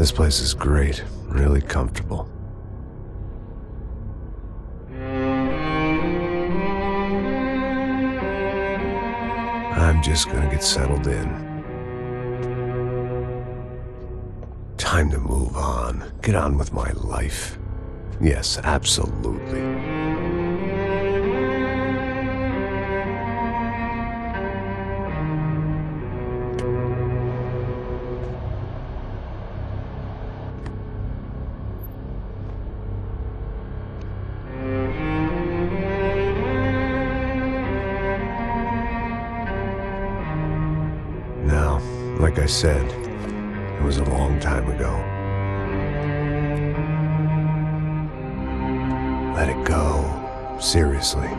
This place is great, really comfortable. I'm just gonna get settled in. Time to move on, get on with my life. Yes, absolutely. Now, like I said, it was a long time ago. Let it go. Seriously.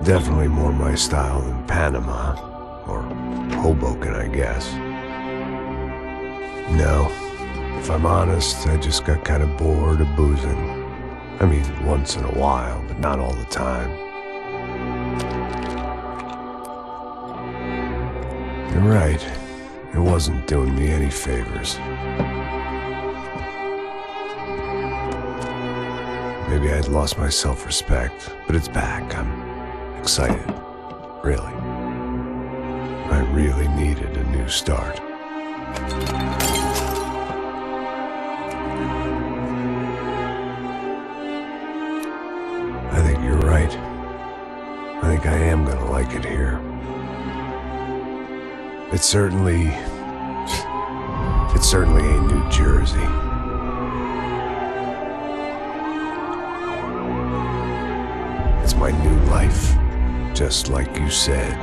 Definitely more my style than Panama, or Hoboken, I guess. No, if I'm honest, I just got kind of bored of boozing. I mean, once in a while, but not all the time. You're right, it wasn't doing me any favors. Maybe I'd lost my self-respect, but it's back. I'm excited, really. I really needed a new start. I think you're right. I think I am gonna like it here. It certainly ain't New Jersey. It's my new life. Just like you said.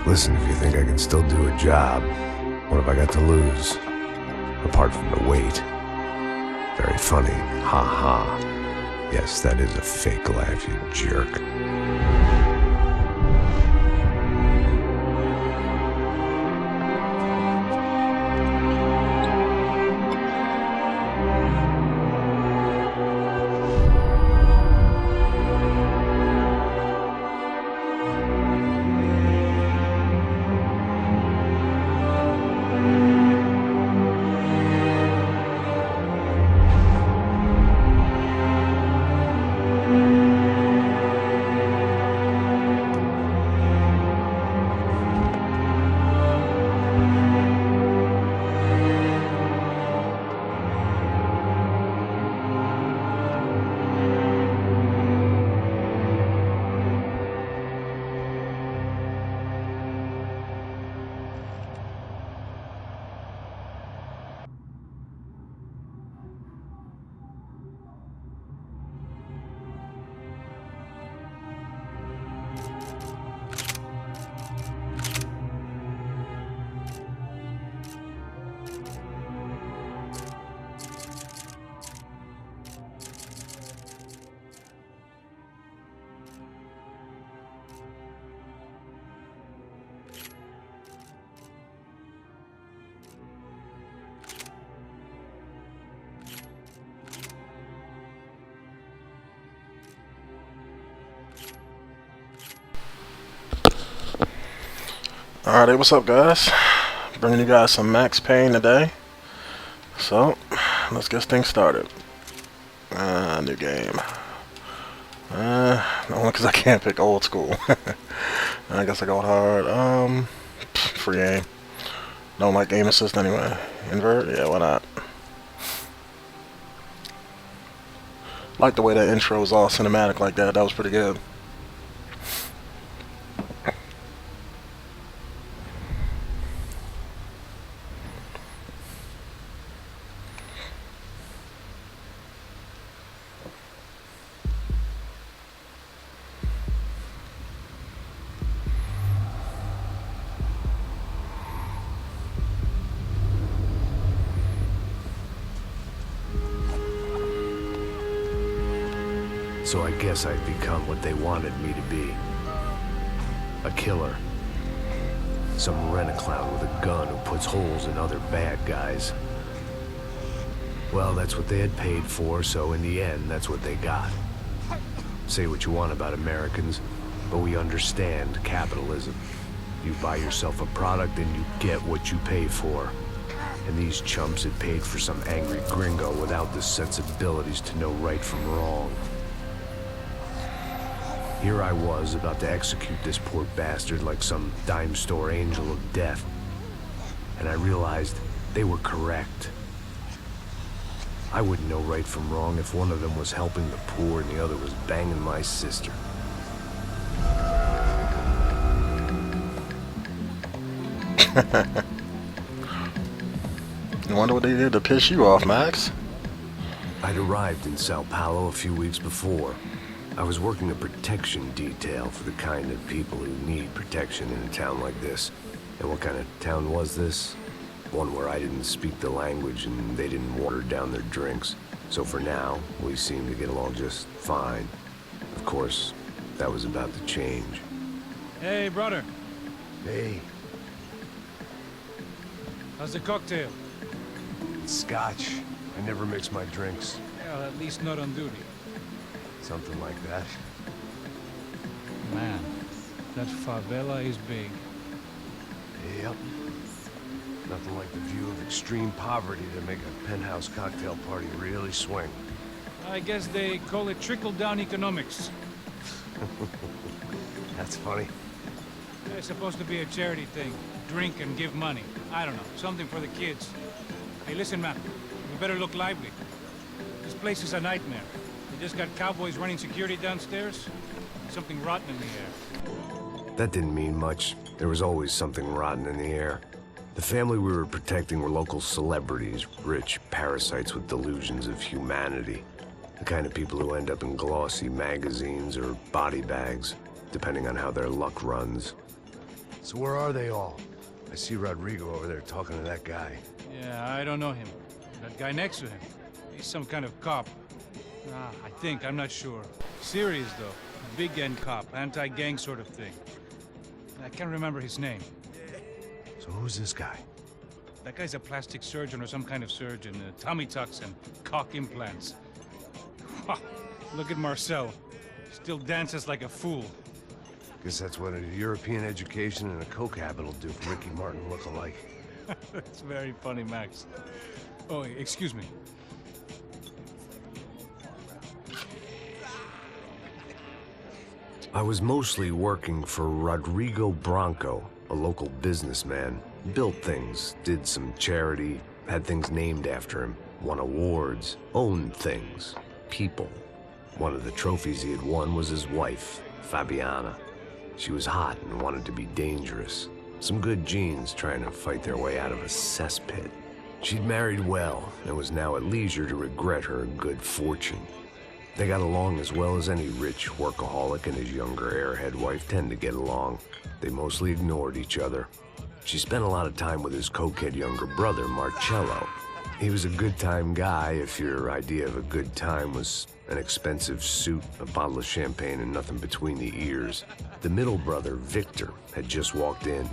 Listen, if you think I can still do a job, what have I got to lose? Apart from the weight. Very funny. Ha ha. Yes, that is a fake laugh, you jerk. Alright, what's up guys? Bringing you guys some Max Payne today. So, let's get things started. New game. Only because I can't pick old school. I guess I go hard. Free game. Don't like game assist anyway. Invert? Yeah, why not? Like the way that intro was all cinematic like that. That was pretty good. So I guess I'd become what they wanted me to be. A killer. Some rent-a-clown with a gun who puts holes in other bad guys. Well, that's what they had paid for, so in the end, that's what they got. Say what you want about Americans, but we understand capitalism. You buy yourself a product and you get what you pay for. And these chumps had paid for some angry gringo without the sensibilities to know right from wrong. Here I was, about to execute this poor bastard like some dime store angel of death. And I realized they were correct. I wouldn't know right from wrong if one of them was helping the poor and the other was banging my sister. I wonder what they did to piss you off, Max. I'd arrived in Sao Paulo a few weeks before. I was working a protection detail for the kind of people who need protection in a town like this. And what kind of town was this? One where I didn't speak the language and they didn't water down their drinks. So for now, we seemed to get along just fine. Of course, that was about to change. Hey, brother. Hey. How's the cocktail? It's scotch. I never mix my drinks. Well, at least not on duty. Something like that. Man, that favela is big. Yep. Nothing like the view of extreme poverty to make a penthouse cocktail party really swing. I guess they call it trickle-down economics. That's funny. It's supposed to be a charity thing. Drink and give money. I don't know, something for the kids. Hey, listen, man. We better look lively. This place is a nightmare. We just got cowboys running security downstairs. Something rotten in the air. That didn't mean much. There was always something rotten in the air. The family we were protecting were local celebrities, rich parasites with delusions of humanity. The kind of people who end up in glossy magazines or body bags, depending on how their luck runs. So where are they all? I see Rodrigo over there talking to that guy. Yeah, I don't know him. That guy next to him. He's some kind of cop. I think, I'm not sure. Serious, though. A big-end cop, anti-gang sort of thing. I can't remember his name. So who's this guy? That guy's a plastic surgeon or some kind of surgeon. Tummy tucks and cock implants. Look at Marcel. Still dances like a fool. Guess that's what a European education and a coke habit will do for Ricky Martin look-alike. That's very funny, Max. Oh, excuse me. I was mostly working for Rodrigo Branco, a local businessman. Built things, did some charity, had things named after him, won awards, owned things, people. One of the trophies he had won was his wife, Fabiana. She was hot and wanted to be dangerous. Some good genes trying to fight their way out of a cesspit. She'd married well and was now at leisure to regret her good fortune. They got along as well as any rich workaholic and his younger airhead wife tend to get along. They mostly ignored each other. She spent a lot of time with his cokehead younger brother, Marcello. He was a good-time guy if your idea of a good time was an expensive suit, a bottle of champagne, and nothing between the ears. The middle brother, Victor, had just walked in.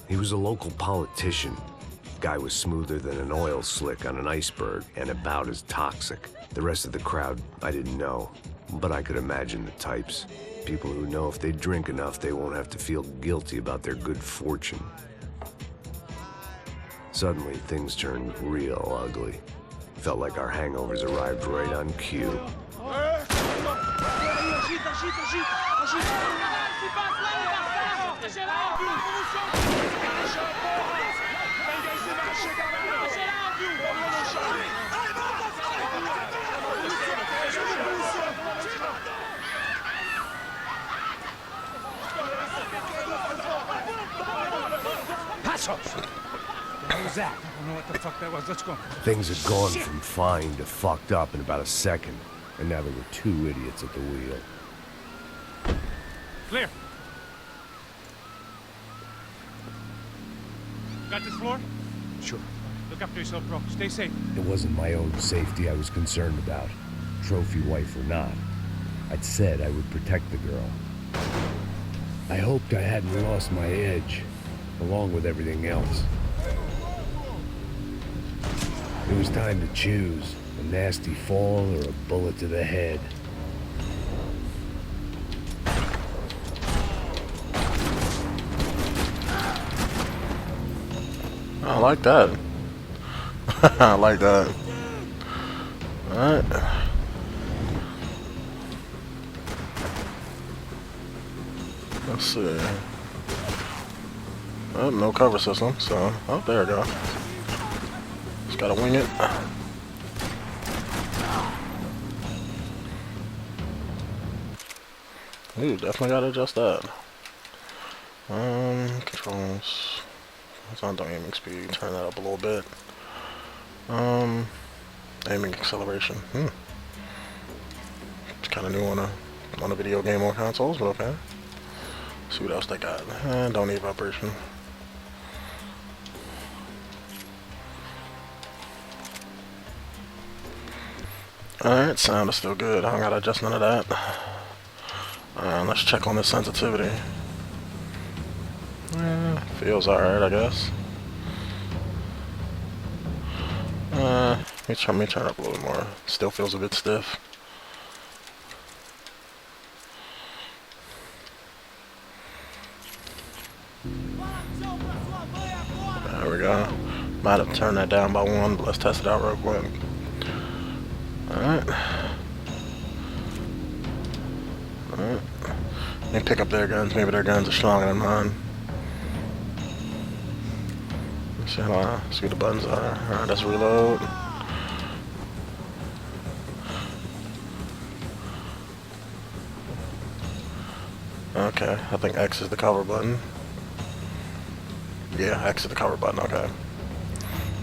He was a local politician. Guy was smoother than an oil slick on an iceberg and about as toxic. The rest of the crowd, I didn't know, but I could imagine the types. People who know if they drink enough, they won't have to feel guilty about their good fortune. Suddenly, things turned real ugly. Felt like our hangovers arrived right on cue. What was that? I don't know what the fuck that was. Let's go. Things had gone from fine to fucked up in about a second, and now there were two idiots at the wheel. Clear. Got this floor? Sure. Look after yourself, bro. Stay safe. It wasn't my own safety I was concerned about, trophy wife or not. I'd said I would protect the girl. I hoped I hadn't lost my edge, along with everything else. It was time to choose, a nasty fall or a bullet to the head. I like that. I like that. Alright. Let's see. Oh, no cover system, so... Oh, there we go. Just gotta wing it. Ooh, definitely gotta adjust that. Controls. It's on the aiming speed. Turn that up a little bit. Aiming acceleration. It's kind of new on a video game on consoles, but okay. See what else they got. Don't need vibration. Alright, sound is still good. I don't gotta adjust none of that. Let's check on the sensitivity. Feels alright, I guess. Let me turn up a little more. Still feels a bit stiff. There we go. Might have turned that down by 1, but let's test it out real quick. Alright. Alright. They pick up their guns. Maybe their guns are stronger than mine. Let's see what the buttons are. Alright, let's reload. Okay, I think X is the cover button. Yeah, X is the cover button, okay.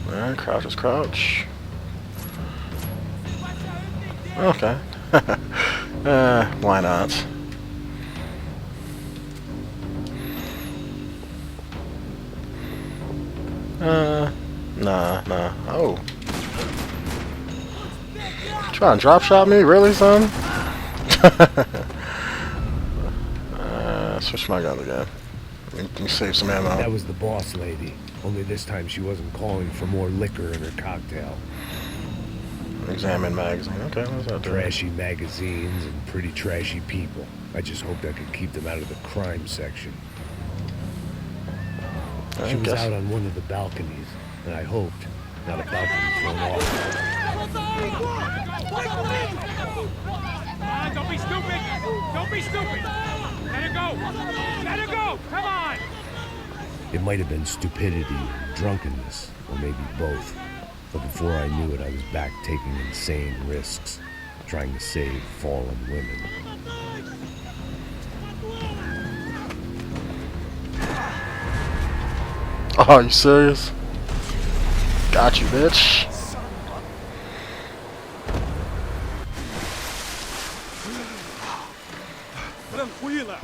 Alright, crouch is crouch. Okay. Why not? Nah. Oh. Trying to drop shot me? Really, son? Switch my guns again. Let me save some ammo. That was the boss lady. Only this time she wasn't calling for more liquor in her cocktail. Examine magazine. Okay, what's that doing? Trashy magazines and pretty trashy people. I just hoped I could keep them out of the crime section. She was out on one of the balconies, and I hoped not a balcony thrown off. Don't be stupid! Don't be stupid! Let her go! Let her go! Come on! It might have been stupidity, drunkenness, or maybe both. But before I knew it, I was back taking insane risks, trying to save fallen women. Oh, are you serious? Got you, bitch. Tranquila!